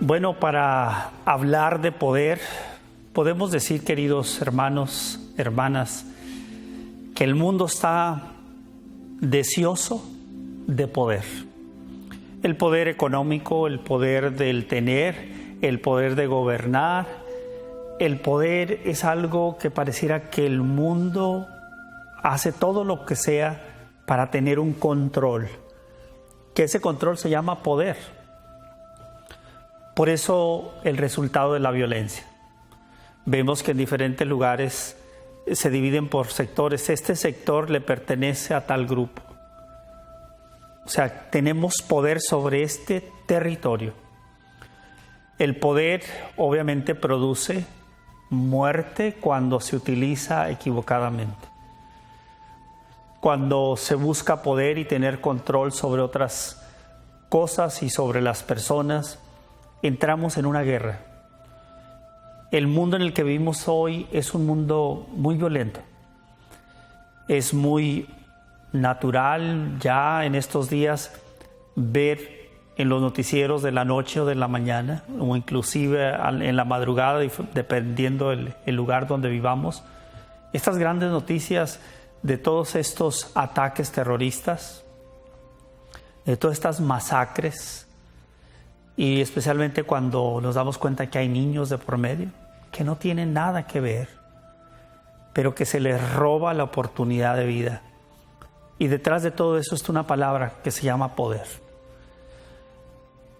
Bueno, para hablar de poder, podemos decir, queridos hermanos, hermanas, que el mundo está deseoso de poder. El poder económico, el poder del tener, el poder de gobernar. El poder es algo que pareciera que el mundo hace todo lo que sea para tener un control, que ese control se llama poder. Por eso el resultado de la violencia. Vemos que en diferentes lugares se dividen por sectores. Este sector le pertenece a tal grupo. O sea, tenemos poder sobre este territorio. El poder obviamente produce muerte cuando se utiliza equivocadamente. Cuando se busca poder y tener control sobre otras cosas y sobre las personas, entramos en una guerra. El mundo en el que vivimos hoy es un mundo muy violento. Es muy natural ya en estos días ver en los noticieros de la noche o de la mañana, o inclusive en la madrugada, dependiendo el lugar donde vivamos, estas grandes noticias de todos estos ataques terroristas, de todas estas masacres, y especialmente cuando nos damos cuenta que hay niños de por medio que no tienen nada que ver, pero que se les roba la oportunidad de vida. Y detrás de todo eso está una palabra que se llama poder.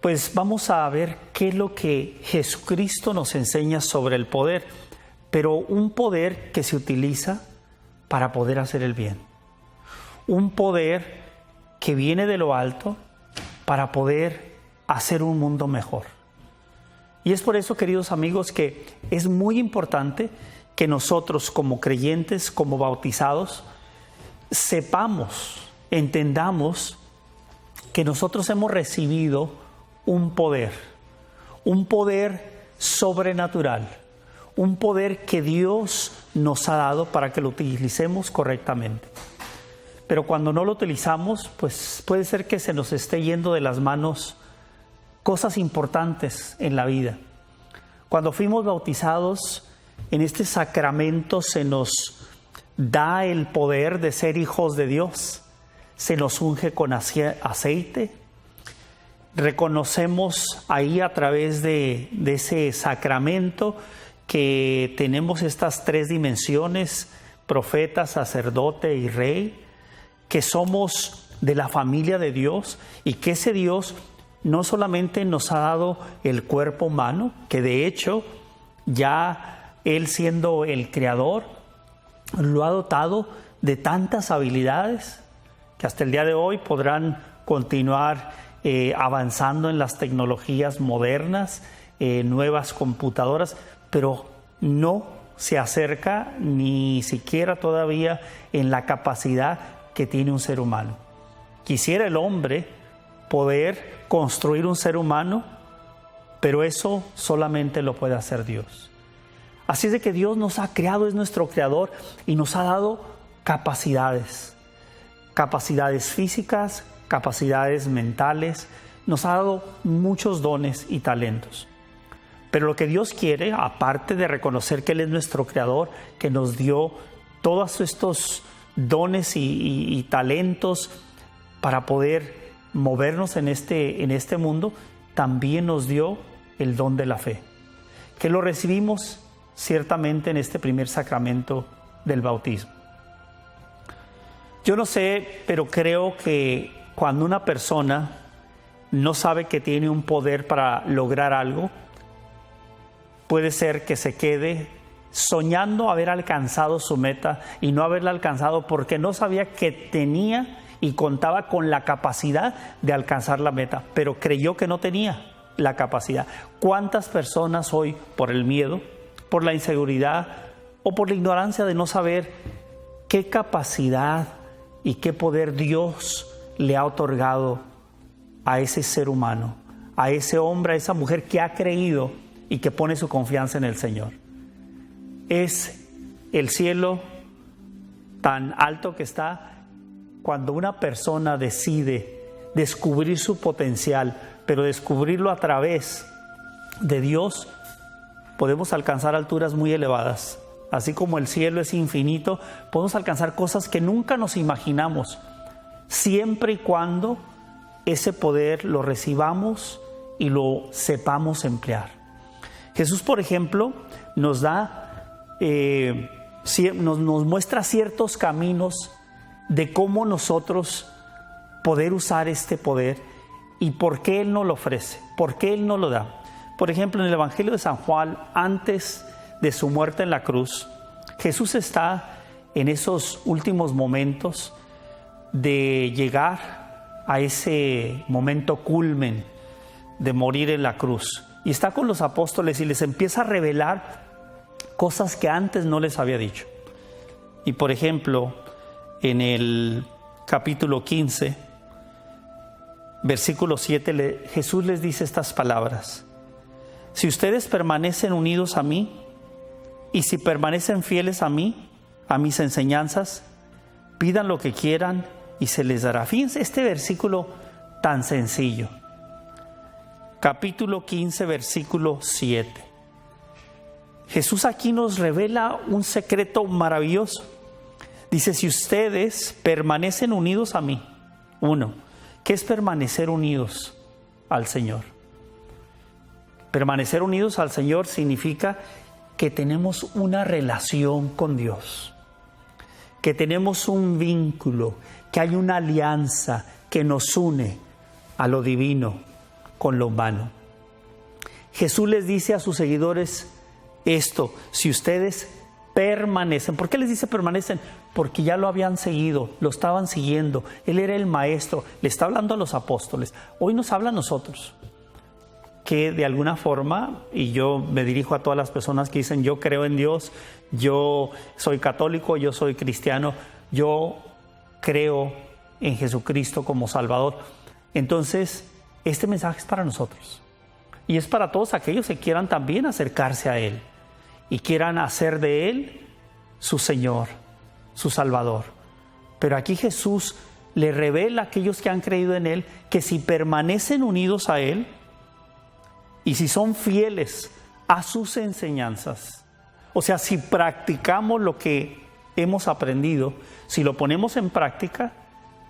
Pues vamos a ver qué es lo que Jesucristo nos enseña sobre el poder, pero un poder que se utiliza para poder hacer el bien. Un poder que viene de lo alto para poder hacer un mundo mejor. Y es por eso, queridos amigos, que es muy importante que nosotros como creyentes, como bautizados, sepamos, entendamos que nosotros hemos recibido un poder sobrenatural, un poder que Dios nos ha dado para que lo utilicemos correctamente. Pero cuando no lo utilizamos, pues puede ser que se nos esté yendo de las manos cosas importantes en la vida. Cuando fuimos bautizados, en este sacramento se nos da el poder de ser hijos de Dios. Se nos unge con aceite. Reconocemos ahí a través de ese sacramento que tenemos estas tres dimensiones, profeta, sacerdote y rey, que somos de la familia de Dios y que ese Dios no solamente nos ha dado el cuerpo humano, que de hecho ya Él siendo el creador, lo ha dotado de tantas habilidades que hasta el día de hoy podrán continuar avanzando en las tecnologías modernas, nuevas computadoras, pero no se acerca ni siquiera todavía en la capacidad que tiene un ser humano. Quisiera el hombre poder construir un ser humano, pero eso solamente lo puede hacer Dios. Así es de que Dios nos ha creado, es nuestro creador y nos ha dado capacidades físicas, capacidades mentales, nos ha dado muchos dones y talentos. Pero lo que Dios quiere, aparte de reconocer que Él es nuestro creador, que nos dio todos estos dones y talentos para poder movernos en este mundo, también nos dio el don de la fe, que lo recibimos ciertamente en este primer sacramento del bautismo. Yo no sé, pero creo que cuando una persona no sabe que tiene un poder para lograr algo, puede ser que se quede soñando haber alcanzado su meta y no haberla alcanzado porque no sabía que tenía y contaba con la capacidad de alcanzar la meta, pero creyó que no tenía la capacidad. ¿Cuántas personas hoy, por el miedo, por la inseguridad o por la ignorancia de no saber qué capacidad y qué poder Dios le ha otorgado a ese ser humano, a ese hombre, a esa mujer que ha creído y que pone su confianza en el Señor? Es el cielo tan alto que está cuando una persona decide descubrir su potencial, pero descubrirlo a través de Dios, podemos alcanzar alturas muy elevadas. Así como el cielo es infinito, podemos alcanzar cosas que nunca nos imaginamos, siempre y cuando ese poder lo recibamos y lo sepamos emplear. Jesús, por ejemplo, nos muestra ciertos caminos de cómo nosotros poder usar este poder y por qué Él nos lo ofrece, por qué Él nos lo da. Por ejemplo, en el Evangelio de San Juan, antes de su muerte en la cruz, Jesús está en esos últimos momentos de llegar a ese momento culmen de morir en la cruz. Y está con los apóstoles y les empieza a revelar cosas que antes no les había dicho. Y por ejemplo, en el capítulo 15, versículo 7, Jesús les dice estas palabras: si ustedes permanecen unidos a mí y si permanecen fieles a mí, a mis enseñanzas, pidan lo que quieran y se les dará. Fíjense este versículo tan sencillo. Capítulo 15, versículo 7. Jesús aquí nos revela un secreto maravilloso. Dice, si ustedes permanecen unidos a mí. Uno, ¿qué es permanecer unidos al Señor? Permanecer unidos al Señor significa que tenemos una relación con Dios, que tenemos un vínculo, que hay una alianza que nos une a lo divino con lo humano. Jesús les dice a sus seguidores esto: si ustedes permanecen. ¿Por qué les dice permanecen? Porque ya lo habían seguido, lo estaban siguiendo. Él era el maestro, le está hablando a los apóstoles. Hoy nos habla a nosotros, que de alguna forma, y yo me dirijo a todas las personas que dicen yo creo en Dios, yo soy católico, yo soy cristiano, yo creo en Jesucristo como Salvador. Entonces, este mensaje es para nosotros y es para todos aquellos que quieran también acercarse a Él y quieran hacer de Él su Señor, su Salvador. Pero aquí Jesús le revela a aquellos que han creído en Él que si permanecen unidos a Él y si son fieles a sus enseñanzas, o sea, si practicamos lo que hemos aprendido, si lo ponemos en práctica,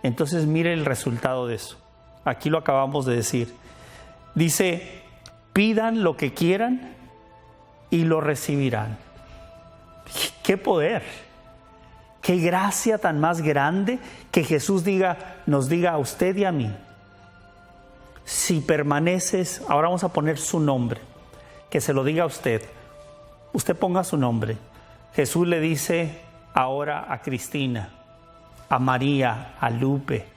entonces mire el resultado de eso. Aquí lo acabamos de decir. Dice, pidan lo que quieran y lo recibirán. ¡Qué poder! ¡Qué gracia tan más grande que Jesús nos diga a usted y a mí! Si permaneces, ahora vamos a poner su nombre, que se lo diga a usted. Usted ponga su nombre. Jesús le dice ahora a Cristina, a María, a Lupe,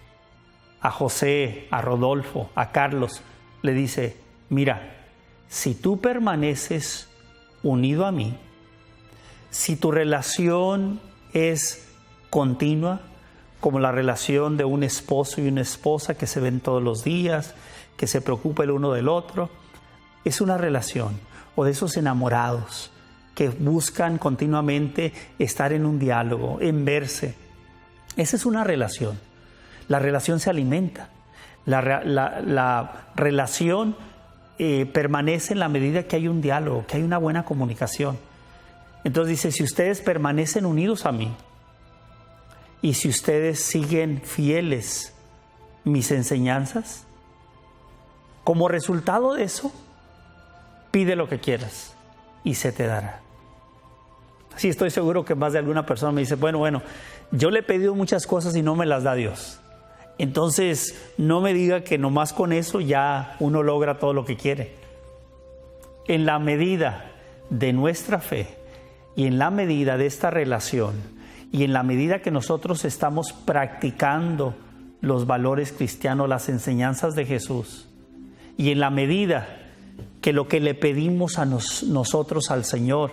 a José, a Rodolfo, a Carlos. Le dice, mira, si tú permaneces unido a mí, si tu relación es continua, como la relación de un esposo y una esposa que se ven todos los días, que se preocupa el uno del otro, es una relación, o de esos enamorados que buscan continuamente estar en un diálogo, en verse. Esa es una relación. La relación se alimenta. La relación permanece en la medida que hay un diálogo, que hay una buena comunicación. Entonces dice, si ustedes permanecen unidos a mí y si ustedes siguen fieles mis enseñanzas, como resultado de eso, pide lo que quieras y se te dará. Sí, estoy seguro que más de alguna persona me dice, bueno, yo le he pedido muchas cosas y no me las da Dios. Entonces, no me diga que nomás con eso ya uno logra todo lo que quiere. En la medida de nuestra fe y en la medida de esta relación y en la medida que nosotros estamos practicando los valores cristianos, las enseñanzas de Jesús, y en la medida que lo que le pedimos a nosotros al Señor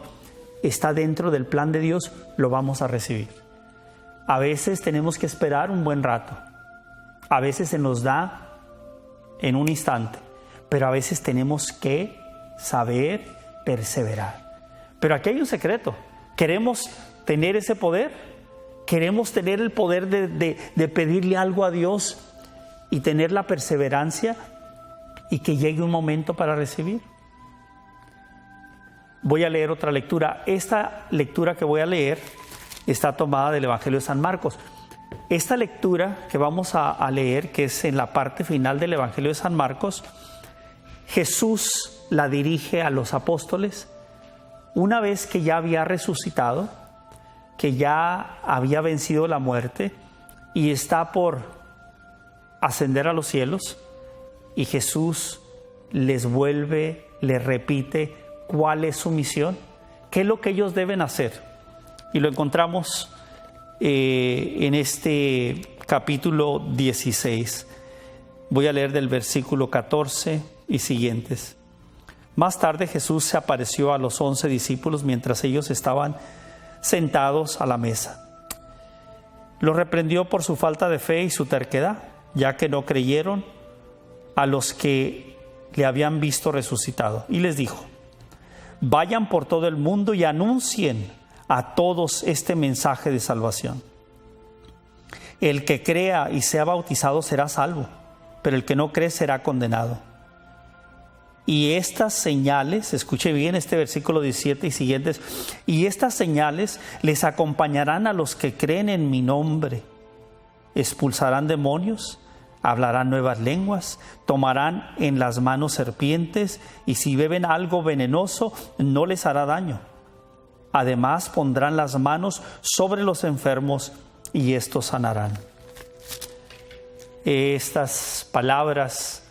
está dentro del plan de Dios, lo vamos a recibir. A veces tenemos que esperar un buen rato. A veces se nos da en un instante, pero a veces tenemos que saber perseverar. Pero aquí hay un secreto. ¿Queremos tener ese poder? ¿Queremos tener el poder de pedirle algo a Dios y tener la perseverancia y que llegue un momento para recibir? voy a leer otra lectura. Esta lectura que voy a leer está tomada del Evangelio de San Marcos. Esta lectura que vamos a leer, que es en la parte final del Evangelio de San Marcos, Jesús la dirige a los apóstoles una vez que ya había resucitado, que ya había vencido la muerte y está por ascender a los cielos, y Jesús les repite cuál es su misión, qué es lo que ellos deben hacer. Y lo encontramos en este capítulo 16. Voy a leer del versículo 14 y siguientes. Más tarde Jesús se apareció a los 11 discípulos mientras ellos estaban sentados a la mesa. Los reprendió por su falta de fe y su terquedad, ya que no creyeron a los que le habían visto resucitado. Y les dijo: vayan por todo el mundo y anuncien a todos este mensaje de salvación. El que crea y sea bautizado será salvo, pero el que no cree será condenado. Y estas señales, escuche bien este versículo 17 y siguientes, y estas señales les acompañarán a los que creen en mi nombre. Expulsarán demonios, hablarán nuevas lenguas, tomarán en las manos serpientes, y si beben algo venenoso no les hará daño. Además pondrán las manos sobre los enfermos y estos sanarán. Estas palabras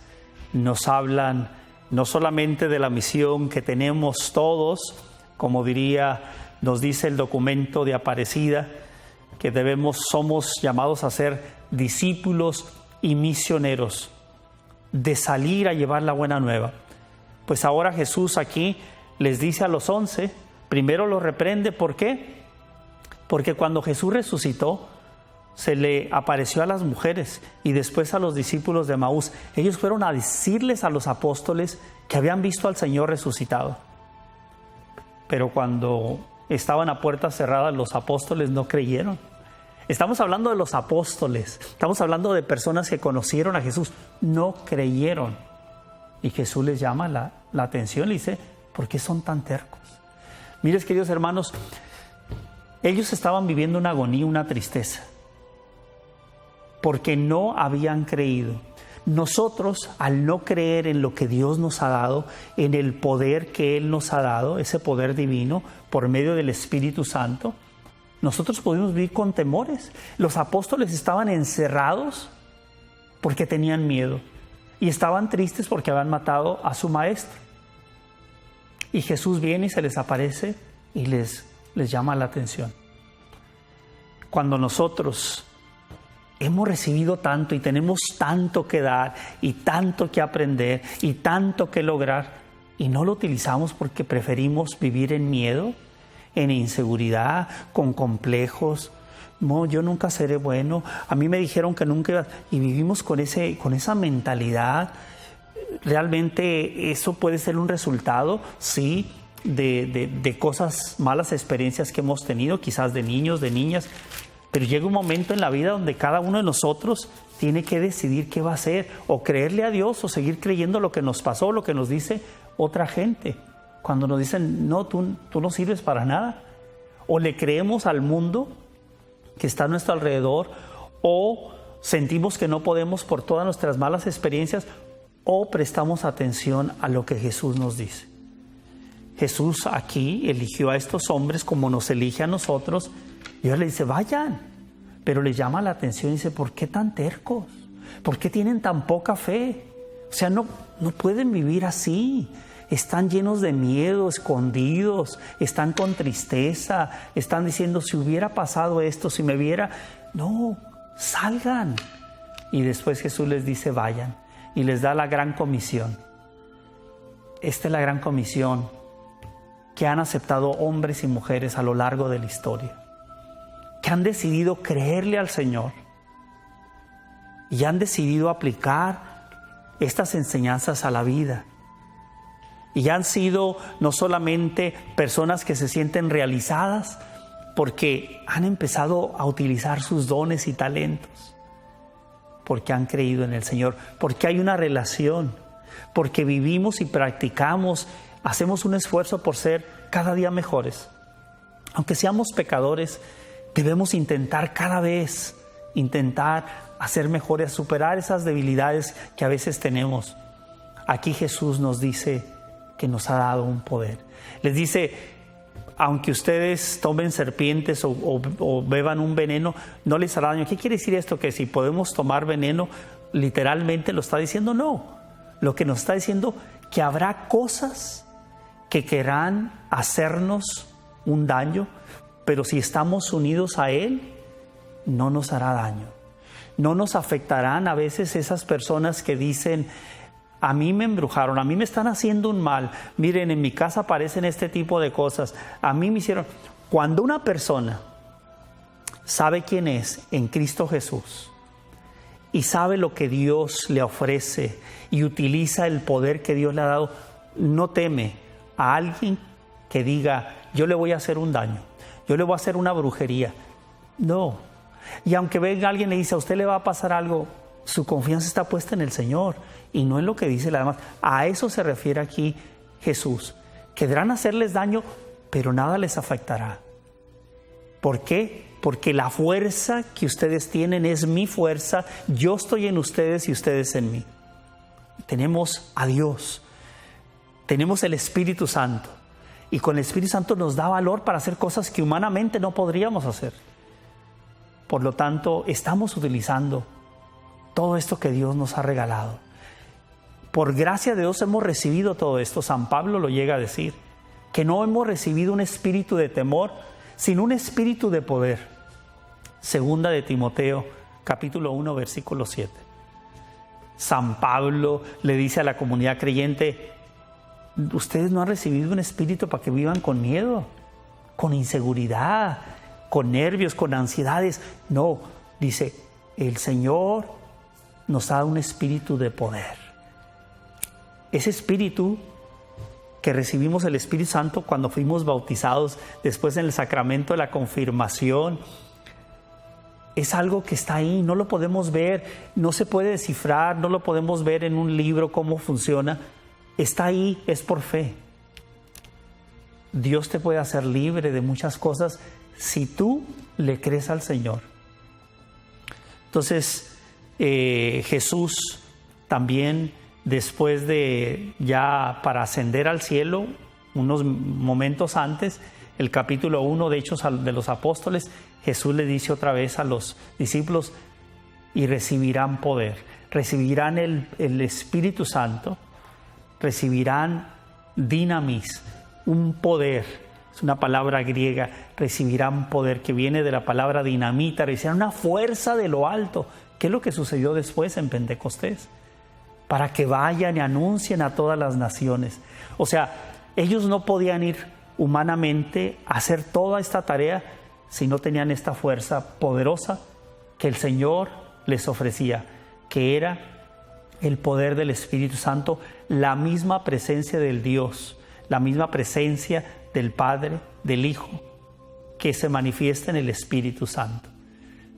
nos hablan no solamente de la misión que tenemos todos, como nos dice el documento de Aparecida, que somos llamados a ser discípulos y misioneros, de salir a llevar la buena nueva. Pues ahora Jesús aquí les dice a los 11, primero los reprende. ¿Por qué? Porque cuando Jesús resucitó, se le apareció a las mujeres y después a los discípulos de Emaús. Ellos fueron a decirles a los apóstoles que habían visto al Señor resucitado. Pero cuando estaban a puertas cerradas, los apóstoles no creyeron. Estamos hablando de los apóstoles, estamos hablando de personas que conocieron a Jesús, no creyeron. Y Jesús les llama la atención, le dice: ¿por qué son tan tercos? Miren, queridos hermanos, ellos estaban viviendo una agonía, una tristeza, porque no habían creído. Nosotros, al no creer en lo que Dios nos ha dado, en el poder que Él nos ha dado, ese poder divino, por medio del Espíritu Santo, nosotros podemos vivir con temores. Los apóstoles estaban encerrados porque tenían miedo y estaban tristes porque habían matado a su maestro. Y Jesús viene y se les aparece y les llama la atención. Cuando nosotros hemos recibido tanto y tenemos tanto que dar y tanto que aprender y tanto que lograr, y no lo utilizamos porque preferimos vivir en miedo, en inseguridad, con complejos. No, yo nunca seré bueno, a mí me dijeron que nunca iba, y vivimos con esa mentalidad. Realmente eso puede ser un resultado, sí, de cosas, malas experiencias que hemos tenido, quizás de niños, de niñas, pero llega un momento en la vida donde cada uno de nosotros tiene que decidir qué va a hacer, o creerle a Dios o seguir creyendo lo que nos pasó, lo que nos dice otra gente. Cuando nos dicen: no, tú no sirves para nada. O le creemos al mundo que está a nuestro alrededor, o sentimos que no podemos por todas nuestras malas experiencias, o prestamos atención a lo que Jesús nos dice. Jesús aquí eligió a estos hombres como nos elige a nosotros, y Dios les dice: vayan. Pero les llama la atención y dice: ¿por qué tan tercos? ¿Por qué tienen tan poca fe? O sea, no pueden vivir así. Están llenos de miedo, escondidos, están con tristeza, están diciendo: si hubiera pasado esto, si me viera. No, salgan. Y después Jesús les dice: vayan, y les da la gran comisión. Esta es la gran comisión que han aceptado hombres y mujeres a lo largo de la historia, que han decidido creerle al Señor y han decidido aplicar estas enseñanzas a la vida. Y han sido no solamente personas que se sienten realizadas porque han empezado a utilizar sus dones y talentos, porque han creído en el Señor, porque hay una relación, porque vivimos y practicamos, hacemos un esfuerzo por ser cada día mejores. Aunque seamos pecadores, debemos intentar cada vez, hacer mejores, superar esas debilidades que a veces tenemos. Aquí Jesús nos dice que nos ha dado un poder. Les dice, aunque ustedes tomen serpientes o beban un veneno, no les hará daño. ¿Qué quiere decir esto? Que si podemos tomar veneno, literalmente lo está diciendo, no. Lo que nos está diciendo, que habrá cosas que querrán hacernos un daño, pero si estamos unidos a Él, no nos hará daño. No nos afectarán a veces esas personas que dicen, a mí me embrujaron, a mí me están haciendo un mal, miren, en mi casa aparecen este tipo de cosas, a mí me hicieron. Cuando una persona sabe quién es en Cristo Jesús y sabe lo que Dios le ofrece y utiliza el poder que Dios le ha dado, no teme a alguien que diga, yo le voy a hacer un daño, yo le voy a hacer una brujería. No. Y aunque venga alguien y le dice, a usted le va a pasar algo, su confianza está puesta en el Señor y no en lo que dice la demás. A eso se refiere aquí Jesús. Querrán hacerles daño, pero nada les afectará. ¿Por qué? Porque la fuerza que ustedes tienen es mi fuerza. Yo estoy en ustedes y ustedes en mí. Tenemos a Dios. Tenemos el Espíritu Santo. Y con el Espíritu Santo nos da valor para hacer cosas que humanamente no podríamos hacer. Por lo tanto, estamos utilizando todo esto que Dios nos ha regalado. Por gracia de Dios hemos recibido todo esto. San Pablo lo llega a decir, que no hemos recibido un espíritu de temor, sino un espíritu de poder. Segunda de Timoteo, capítulo 1, versículo 7. San Pablo le dice a la comunidad creyente, ustedes no han recibido un espíritu para que vivan con miedo, con inseguridad, con nervios, con ansiedades. No, dice, el Señor nos da un espíritu de poder. Ese espíritu que recibimos el Espíritu Santo cuando fuimos bautizados, después en el sacramento de la confirmación, es algo que está ahí, no lo podemos ver, no se puede descifrar, no lo podemos ver en un libro cómo funciona. Está ahí, es por fe. Dios te puede hacer libre de muchas cosas si tú le crees al Señor. Entonces, Jesús también, después de ya para ascender al cielo, unos momentos antes, el capítulo 1 de Hechos de los Apóstoles, Jesús le dice otra vez a los discípulos, y recibirán poder, recibirán el Espíritu Santo, recibirán dinamis, un poder, es una palabra griega, recibirán poder que viene de la palabra dinamita, recibirán una fuerza de lo alto. ¿Qué es lo que sucedió después en Pentecostés? Para que vayan y anuncien a todas las naciones. O sea, ellos no podían ir humanamente a hacer toda esta tarea si no tenían esta fuerza poderosa que el Señor les ofrecía, que era el poder del Espíritu Santo, la misma presencia del Dios, la misma presencia del Padre, del Hijo, que se manifiesta en el Espíritu Santo.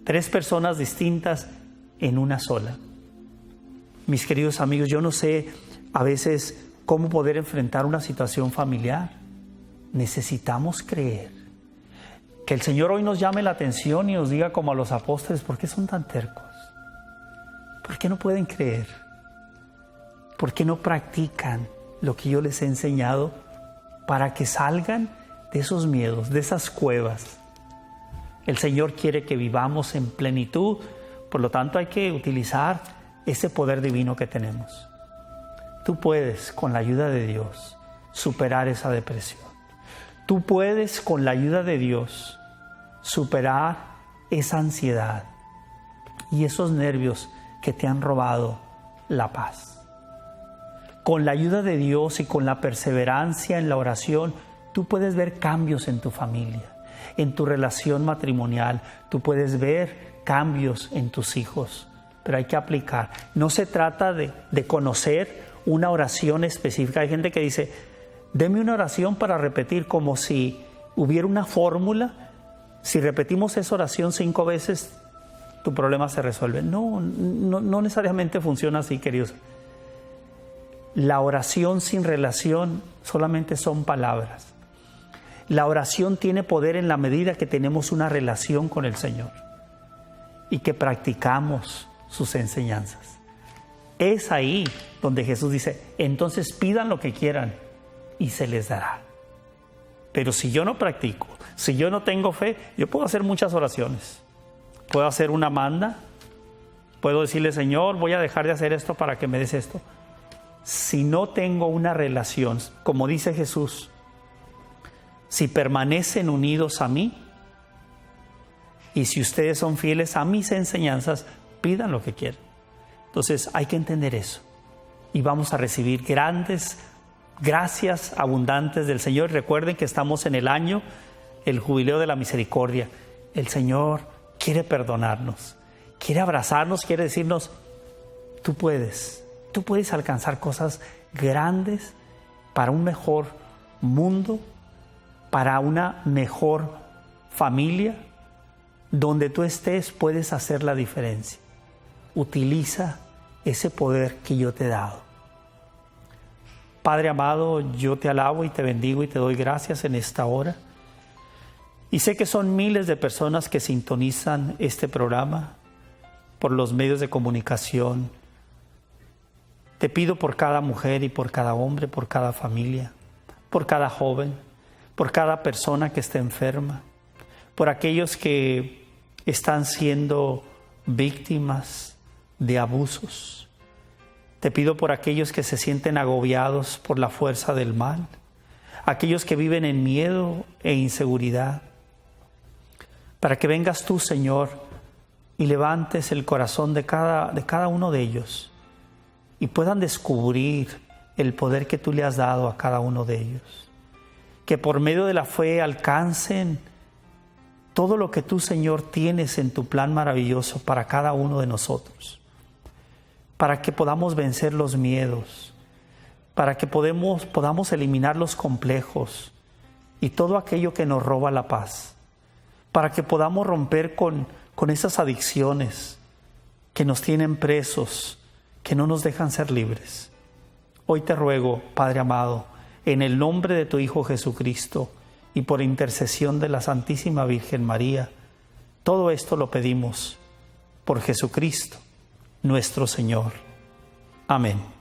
3 personas distintas en una sola. Mis queridos amigos, yo no sé a veces cómo poder enfrentar una situación familiar. Necesitamos creer. Que el Señor hoy nos llame la atención y nos diga como a los apóstoles, ¿por qué son tan tercos? ¿Por qué no pueden creer? ¿Por qué no practican lo que yo les he enseñado para que salgan de esos miedos, de esas cuevas? El Señor quiere que vivamos en plenitud, por lo tanto hay que utilizar ese poder divino que tenemos. Tú puedes, con la ayuda de Dios, superar esa depresión. Tú puedes, con la ayuda de Dios, superar esa ansiedad y esos nervios que te han robado la paz. Con la ayuda de Dios y con la perseverancia en la oración, tú puedes ver cambios en tu familia, en tu relación matrimonial. Tú puedes ver cambios en tus hijos, pero hay que aplicar. No se trata de conocer una oración específica. Hay gente que dice, deme una oración para repetir, como si hubiera una fórmula. Si repetimos esa oración 5 veces, tu problema se resuelve. No necesariamente funciona así, queridos. La oración sin relación solamente son palabras. La oración tiene poder en la medida que tenemos una relación con el Señor y que practicamos sus enseñanzas. Es ahí donde Jesús dice, entonces pidan lo que quieran y se les dará. Pero si yo no practico, si yo no tengo fe, yo puedo hacer muchas oraciones. Puedo hacer una manda, puedo decirle, Señor, voy a dejar de hacer esto para que me des esto. Si no tengo una relación, como dice Jesús, si permanecen unidos a mí y si ustedes son fieles a mis enseñanzas, pidan lo que quieran. Entonces hay que entender eso y vamos a recibir grandes gracias abundantes del Señor. Recuerden que estamos en el jubileo de la misericordia. El Señor quiere perdonarnos, quiere abrazarnos, quiere decirnos, tú puedes alcanzar cosas grandes para un mejor mundo, para una mejor familia. Donde tú estés puedes hacer la diferencia. Utiliza ese poder que yo te he dado. Padre amado, yo te alabo y te bendigo y te doy gracias en esta hora. Y sé que son miles de personas que sintonizan este programa por los medios de comunicación. Te pido por cada mujer y por cada hombre, por cada familia, por cada joven, por cada persona que esté enferma, por aquellos que están siendo víctimas de abusos. Te pido por aquellos que se sienten agobiados por la fuerza del mal, aquellos que viven en miedo e inseguridad, para que vengas tú, Señor, y levantes el corazón de cada uno de ellos y puedan descubrir el poder que tú le has dado a cada uno de ellos. Que por medio de la fe alcancen todo lo que tú, Señor, tienes en tu plan maravilloso para cada uno de nosotros. Para que podamos vencer los miedos, para que podamos eliminar los complejos y todo aquello que nos roba la paz, para que podamos romper con esas adicciones que nos tienen presos, que no nos dejan ser libres. Hoy te ruego, Padre amado, en el nombre de tu Hijo Jesucristo y por intercesión de la Santísima Virgen María, todo esto lo pedimos por Jesucristo, nuestro Señor. Amén.